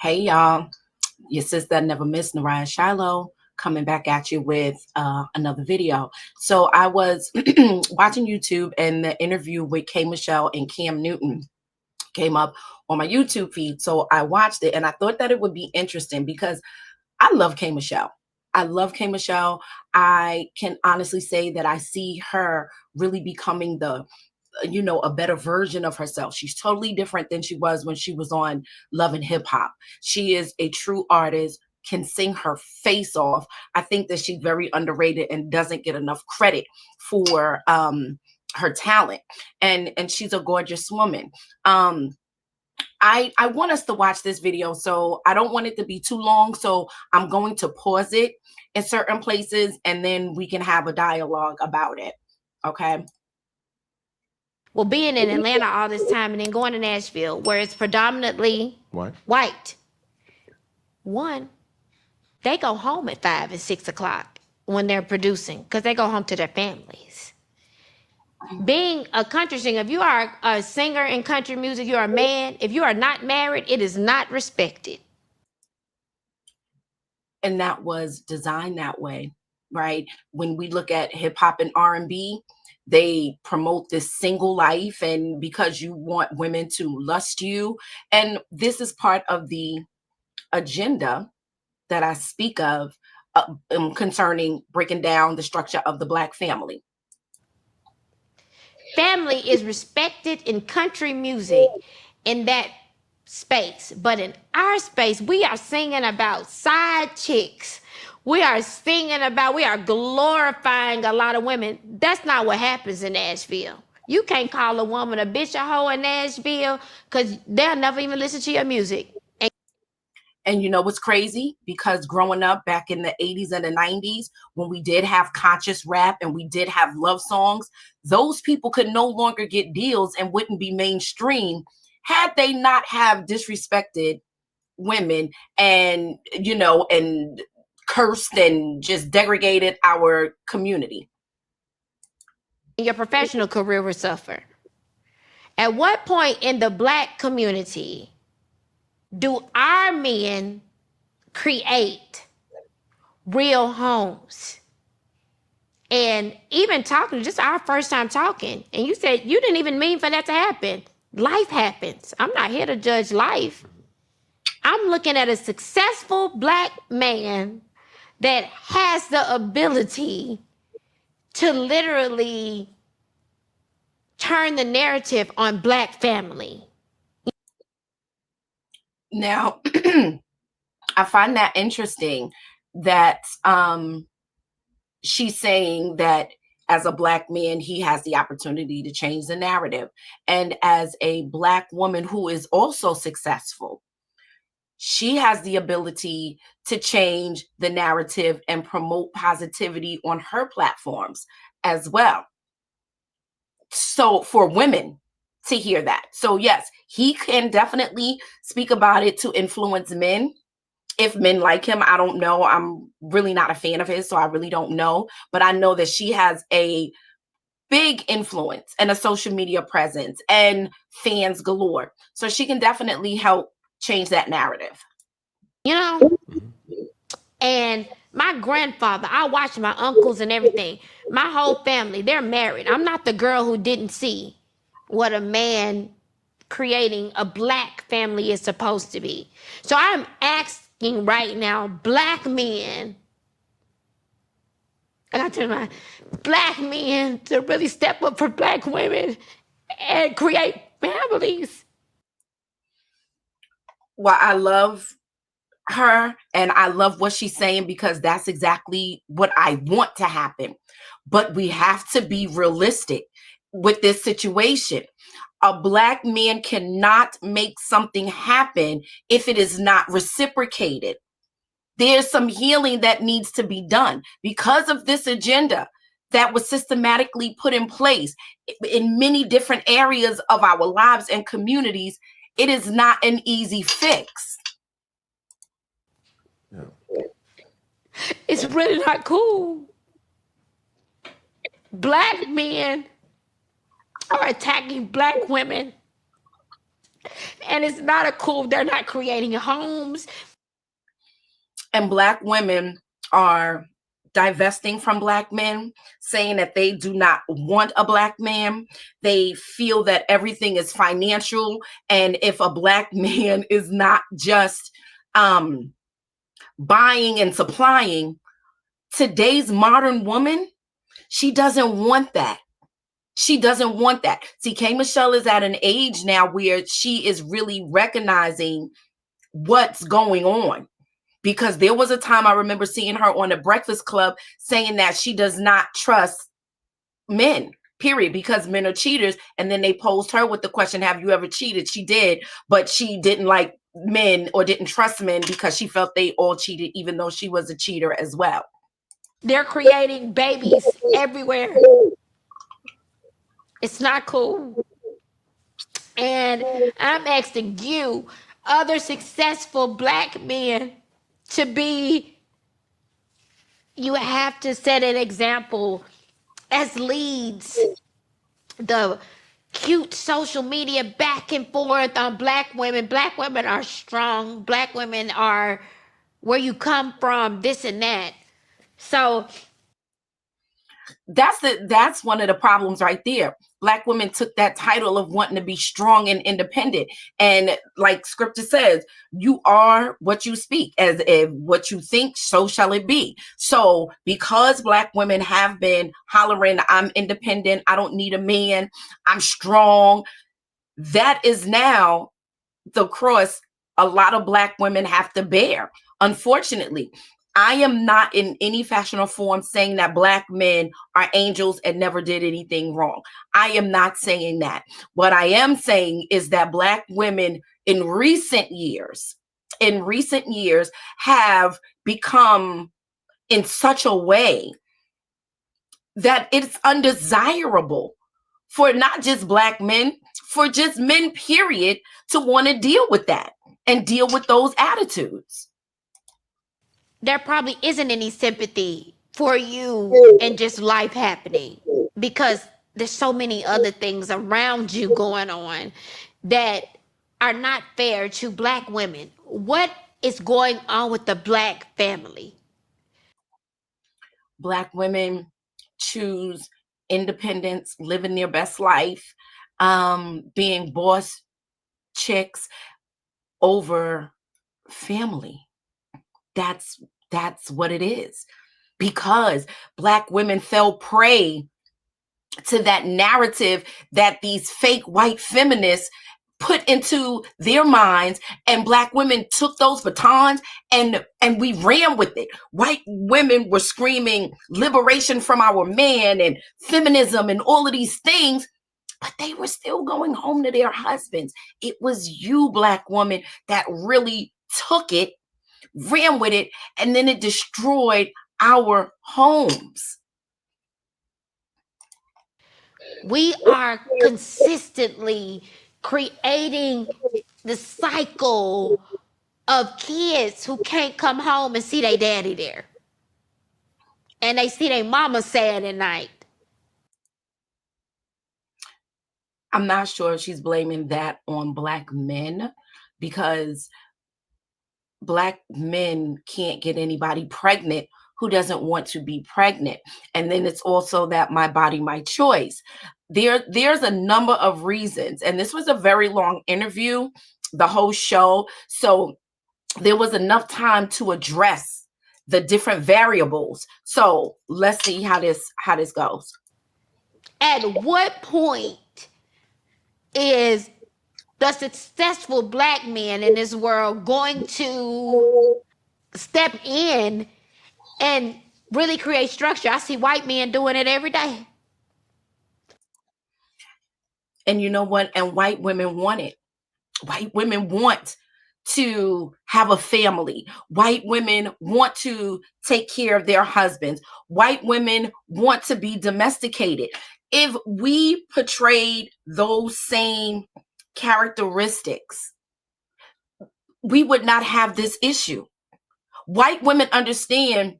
Hey y'all, your sister that never missed, Naraya Shiloh, coming back at you with another video. So I was watching YouTube and the interview with K. Michelle and Cam Newton came up on my YouTube feed. So I watched it and I thought that it would be interesting because I love K. Michelle. I love K. Michelle. I can honestly say that I see her really becoming a better version of herself. She's totally different than she was when she was on Love and Hip Hop. She is a true artist, can sing her face off. I think that she's very underrated and doesn't get enough credit for her talent. And she's a gorgeous woman. I want us to watch this video, so I don't want it to be too long. So I'm going to pause it in certain places and then we can have a dialogue about it. Okay. Well, being in Atlanta all this time and then going to Nashville, where it's predominantly white. One, they go home at 5 and 6 o'clock when they're producing because they go home to their families. Being a country singer, if you are a singer in country music, you're a man. If you are not married, it is not respected. And that was designed that way, right? When we look at hip hop and R&B, they promote this single life, and because you want women to lust you. And this is part of the agenda that I speak of concerning breaking down the structure of the Black family. Family is respected in country music in that space, but in our space, we are singing about side chicks. We are glorifying a lot of women. That's not what happens in Nashville. You can't call a woman a bitch, a hoe in Nashville because they'll never even listen to your music. And you know what's crazy? Because growing up back in the 80s and the 90s, when we did have conscious rap and we did have love songs, those people could no longer get deals and wouldn't be mainstream had they not have disrespected women and, and cursed and just degraded our community. Your professional career will suffer. At what point in the Black community do our men create real homes? And even talking, just our first time talking, and you said you didn't even mean for that to happen. Life happens. I'm not here to judge life. I'm looking at a successful Black man that has the ability to literally turn the narrative on Black family. Now, I find that interesting that she's saying that as a Black man, he has the opportunity to change the narrative. And as a Black woman who is also successful, she has the ability to change the narrative and promote positivity on her platforms as well. So for women to hear that. So yes, he can definitely speak about it to influence men. If men like him, I don't know. I'm really not a fan of his, so I really don't know. But I know that she has a big influence and a social media presence and fans galore. So she can definitely help change that narrative. And my grandfather, I watched my uncles and everything. My whole family, they're married. I'm not the girl who didn't see what a man creating a Black family is supposed to be. So I'm asking right now, Black men, I got to my Black men to really step up for Black women and create families. Well, I love her and I love what she's saying because that's exactly what I want to happen. But we have to be realistic with this situation. A Black man cannot make something happen if it is not reciprocated. There's some healing that needs to be done because of this agenda that was systematically put in place in many different areas of our lives and communities. It is not an easy fix. It's really not cool. Black men are attacking Black women And it's not a cool, they're not creating homes. And Black women are divesting from Black men, saying that they do not want a Black man. They feel that everything is financial. And if a Black man is not just buying and supplying, today's modern woman, she doesn't want that. She doesn't want that. See, K. Michelle is at an age now where she is really recognizing what's going on. Because there was a time I remember seeing her on the Breakfast Club saying that she does not trust men, period, because men are cheaters. And then they posed her with the question, have you ever cheated? She did, but she didn't like men or didn't trust men because she felt they all cheated, even though she was a cheater as well. They're creating babies everywhere. It's not cool. And I'm asking you, other successful Black men, to be, you have to set an example as leads. The cute social media back and forth on Black women. Black women are strong. Black women are where you come from, this and that. So that's one of the problems right there. Black women took that title of wanting to be strong and independent. And like scripture says, you are what you speak. As if what you think, so shall it be. So because Black women have been hollering, I'm independent, I don't need a man, I'm strong, that is now the cross a lot of Black women have to bear. Unfortunately, I am not in any fashion or form saying that Black men are angels and never did anything wrong. I am not saying that. What I am saying is that Black women in recent years have become in such a way that it's undesirable for not just Black men, for just men, period, to want to deal with that and deal with those attitudes. there probably isn't any sympathy for you and just life happening, because there's so many other things around you going on that are not fair to Black women. What is going on with the Black family? Black women choose independence, living their best life, being boss chicks over family. That's what it is. Because Black women fell prey to that narrative that these fake white feminists put into their minds, and Black women took those batons and we ran with it. White women were screaming liberation from our man and feminism and all of these things, but they were still going home to their husbands. It was you, Black woman, that really took it, ran with it, and then it destroyed our homes. We are consistently creating the cycle of kids who can't come home and see their daddy there. And they see their mama sad at night. I'm not sure if she's blaming that on Black men, because Black men can't get anybody pregnant who doesn't want to be pregnant. And then it's also that my body, my choice. There's a number of reasons. And this was a very long interview, the whole show. So there was enough time to address the different variables. So let's see how this goes. At what point is the successful Black man in this world going to step in and really create structure? I see white men doing it every day. And you know what? And white women want it. White women want to have a family. White women want to take care of their husbands. White women want to be domesticated. If we portrayed those same characteristics, we would not have this issue. White women understand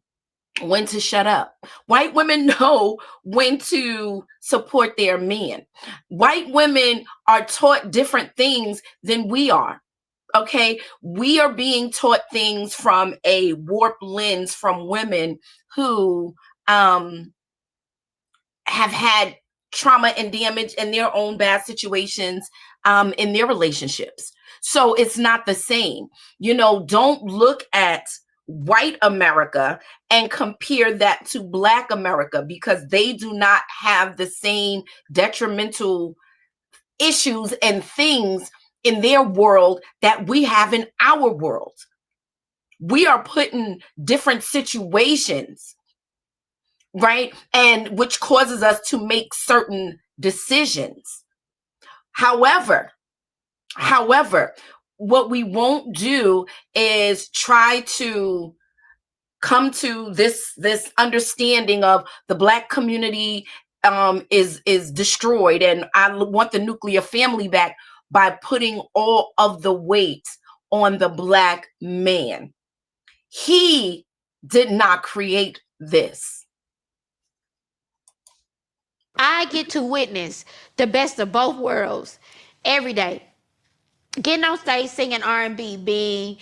when to shut up. White women know when to support their men. White women are taught different things than we are. Okay, we are being taught things from a warped lens from women who have had trauma and damage and their own bad situations in their relationships. So it's not the same. You know, don't look at white America and compare that to Black America, because they do not have the same detrimental issues and things in their world that we have in our world. We are put in different situations, right? And which causes us to make certain decisions. However, what we won't do is try to come to this understanding of the Black community is destroyed, and I want the nuclear family back, by putting all of the weight on the Black man. He did not create this. I get to witness the best of both worlds every day. Getting on stage singing R&B, being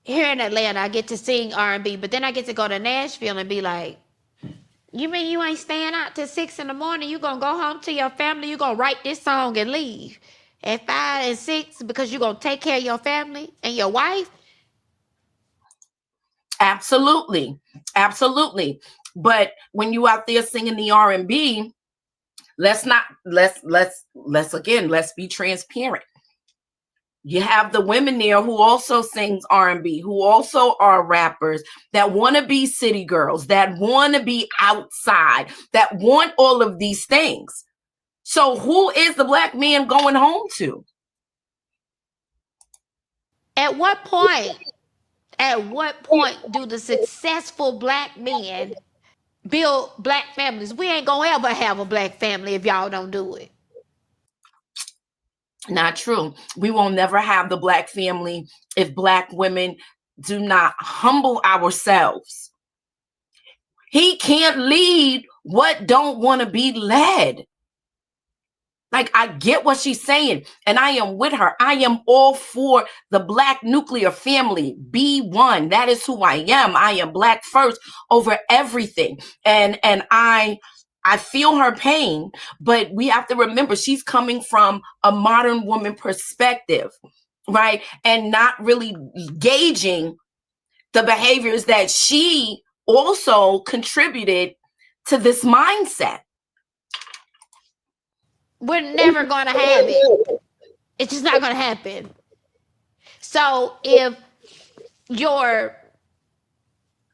here in Atlanta, I get to sing R&B, but then I get to go to Nashville and be like, you mean you ain't staying out till 6 in the morning? You gonna go home to your family? You gonna write this song and leave at 5 and 6 because you gonna take care of your family and your wife? Absolutely. But when you out there singing the R&B, let's be transparent. You have the women there who also sings R&B, who also are rappers, that want to be city girls, that want to be outside, that want all of these things. So who is the Black man going home to? At what point do the successful Black men build Black families? We ain't gonna ever have a Black family if y'all don't do it. Not true. We will never have the Black family if Black women do not humble ourselves. He can't lead what don't want to be led. Like, I get what she's saying, and I am with her. I am all for the Black nuclear family. Be one. That is who I am. I am Black first over everything. And I feel her pain, but we have to remember she's coming from a modern woman perspective, right? And not really gauging the behaviors that she also contributed to this mindset. We're never gonna have it. It's just not gonna happen. So if your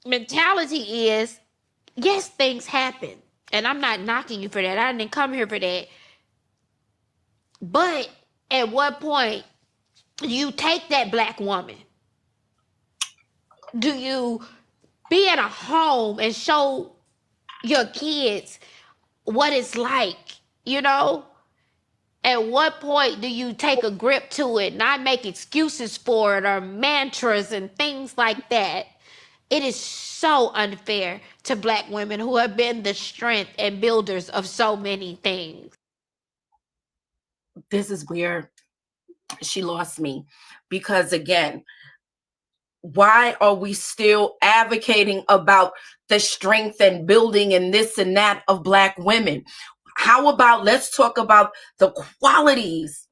mentality is, yes, things happen, and I'm not knocking you for that. I didn't come here for that. But at what point do you take that Black woman? Do you be at a home and show your kids what it's like, you know? At what point do you take a grip to it, not make excuses for it or mantras and things like that? It is so unfair to Black women who have been the strength and builders of so many things. This is where she lost me, because again, why are we still advocating about the strength and building and this and that of Black women? How about let's talk about the qualities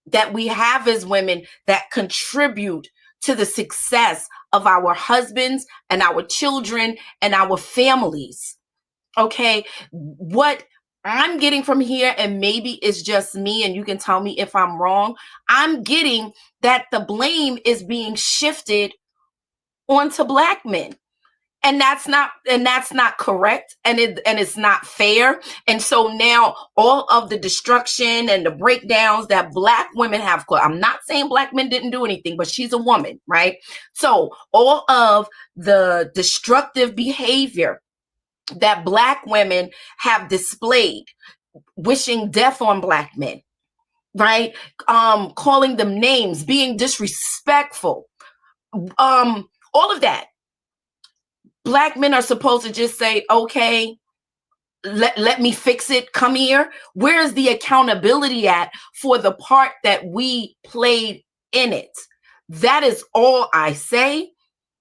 that we have as women that contribute to the success of our husbands and our children and our families. Okay, what I'm getting from here, and maybe it's just me, and you can tell me if I'm wrong, I'm getting that the blame is being shifted onto Black men. And that's not correct, and it's not fair. And so now all of the destruction and the breakdowns that Black women have caused, I'm not saying Black men didn't do anything, but she's a woman, right? So all of the destructive behavior that Black women have displayed, wishing death on Black men, right? Calling them names, being disrespectful, all of that. Black men are supposed to just say, okay, let me fix it. Come here. Where is the accountability at for the part that we played in it? That is all I say,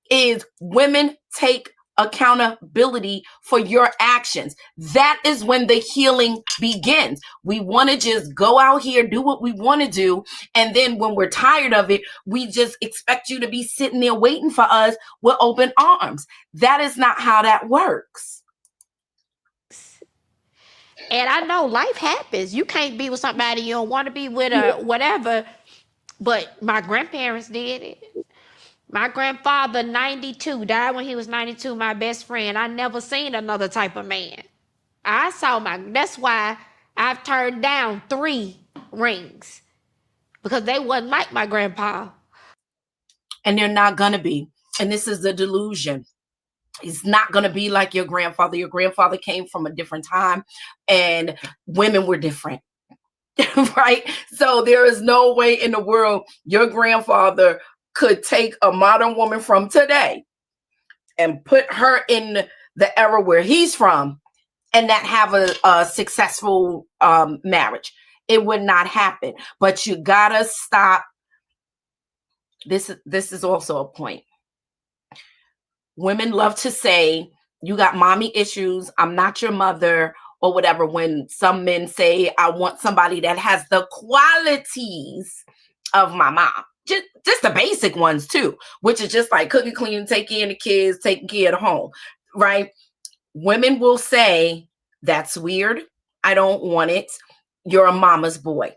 is women take accountability for your actions. That is when the healing begins. We want to just go out here, do what we want to do, and then when we're tired of it, we just expect you to be sitting there waiting for us with open arms. That is not how that works. And I know life happens. You can't be with somebody you don't want to be with or whatever. But my grandparents did it. My grandfather, 92, died when he was 92, my best friend. I never seen another type of man. That's why I've turned down 3 rings. Because they wasn't like my grandpa. And they're not gonna be. And this is the delusion. It's not going to be like your grandfather. Your grandfather came from a different time and women were different. Right? So there is no way in the world your grandfather could take a modern woman from today and put her in the era where he's from and not have a successful marriage. It would not happen. But you gotta stop. This is also a point. Women love to say, you got mommy issues, I'm not your mother, or whatever. When some men say, I want somebody that has the qualities of my mom. Just the basic ones too, which is just like cooking, cleaning, taking care of the kids, taking care of the home, right? Women will say, that's weird. I don't want it. You're a mama's boy.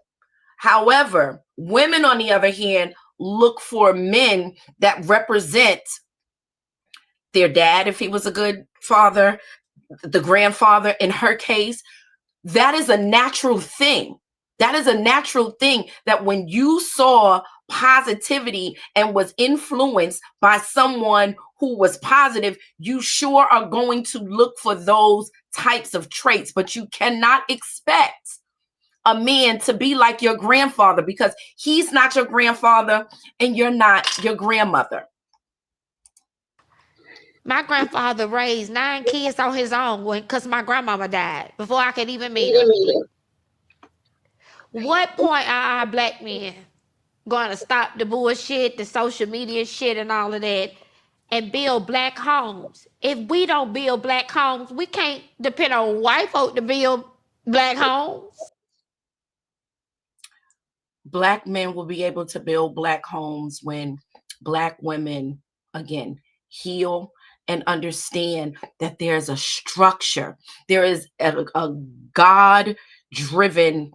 However, women, on the other hand, look for men that represent their dad, if he was a good father, the grandfather in her case. That is a natural thing. That is a natural thing, that when you saw positivity and was influenced by someone who was positive, you sure are going to look for those types of traits. But you cannot expect a man to be like your grandfather, because he's not your grandfather and you're not your grandmother. My grandfather raised 9 kids on his own because my grandmama died before I could even meet her. What point are our black men going to stop the bullshit, the social media shit, and all of that, and build black homes? If we don't build black homes, we can't depend on white folk to build black homes. Black men will be able to build black homes when black women, again, heal and understand that there's a structure. There is a God driven,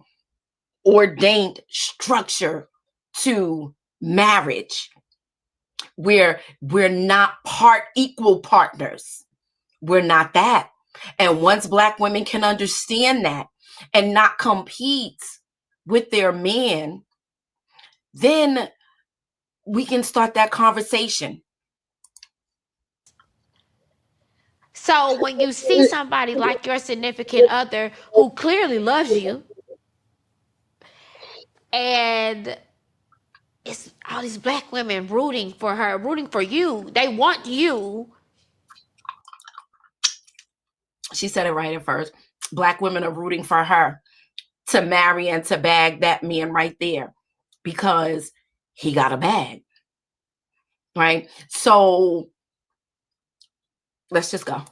ordained structure to marriage, where we're not equal partners. We're not that. And once black women can understand that and not compete with their man, then we can start that conversation. So when you see somebody like your significant other who clearly loves you, and it's all these black women rooting for her, rooting for you, they want you. She said it right at first. Black women are rooting for her to marry and to bag that man right there because he got a bag. Right? So let's just go.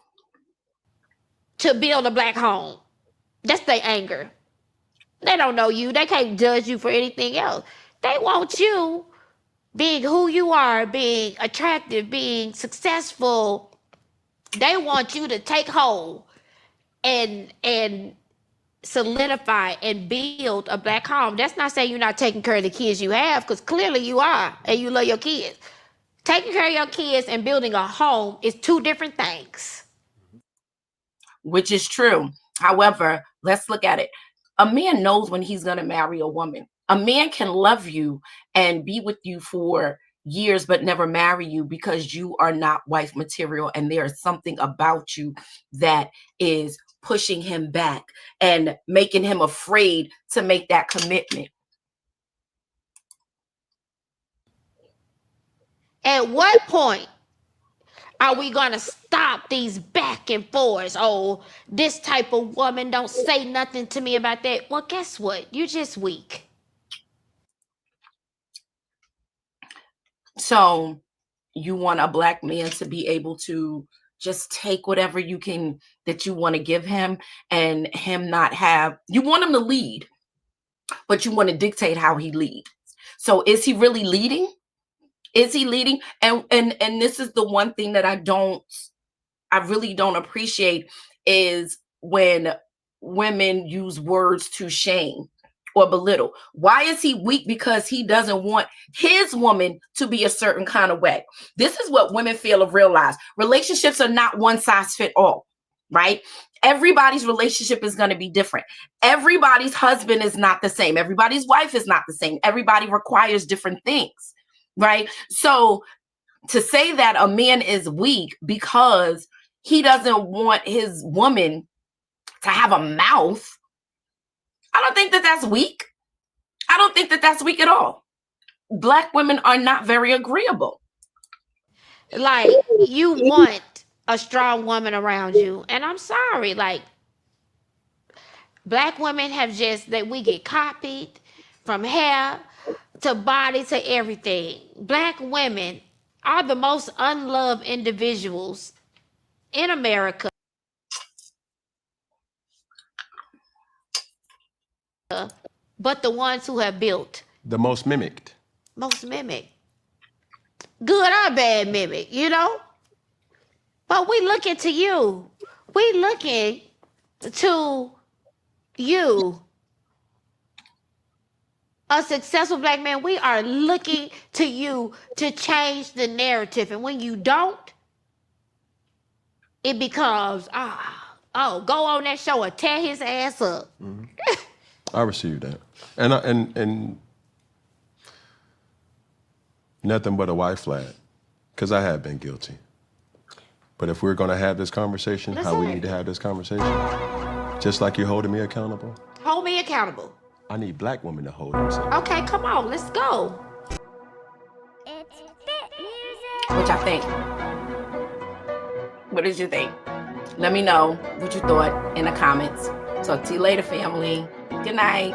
To build a black home. That's their anger. They don't know you. They can't judge you for anything else. They want you being who you are, being attractive, being successful. They want you to take hold and solidify and build a black home. That's not saying you're not taking care of the kids you have, because clearly you are, and you love your kids. Taking care of your kids and building a home is 2 different things. Which is true. However, let's look at it. A man knows when he's going to marry a woman. A man can love you and be with you for years but never marry you because you are not wife material, and there is something about you that is pushing him back and making him afraid to make that commitment. At what point Are we gonna stop these back and forths? Oh, this type of woman don't say nothing to me about that. Well, guess what? You're just weak. So you want a black man to be able to just take whatever you can that you want to give him, and him not have, you want him to lead, but you want to dictate how he leads. So is he really leading? Is he leading? And this is the one thing that I really don't appreciate, is when women use words to shame or belittle. Why is he weak? Because he doesn't want his woman to be a certain kind of way. This is what women fail to realize. Relationships are not one size fit all, right? Everybody's relationship is going to be different. Everybody's husband is not the same. Everybody's wife is not the same. Everybody requires different things, right? So to say that a man is weak because he doesn't want his woman to have a mouth, I don't think that that's weak. I don't think that that's weak at all. Black women are not very agreeable. Like, you want a strong woman around you, and I'm sorry, like, black women have just, that we get copied from hair to body to everything. Black women are the most unloved individuals in America, but the ones who have built. The most mimicked. Most mimic. Good or bad mimic, you know? But we looking to you. We looking to you. A successful black man, we are looking to you to change the narrative. And when you don't, it becomes, go on that show and tear his ass up. Mm-hmm. I received that. And nothing but a white flag, because I have been guilty. But if we're going to have this conversation, how we need to have this conversation, just like you're holding me accountable. Hold me accountable. I need black women to hold themselves. Okay, come on, let's go. What y'all think? What did you think? Let me know what you thought in the comments. Talk to you later, family. Good night.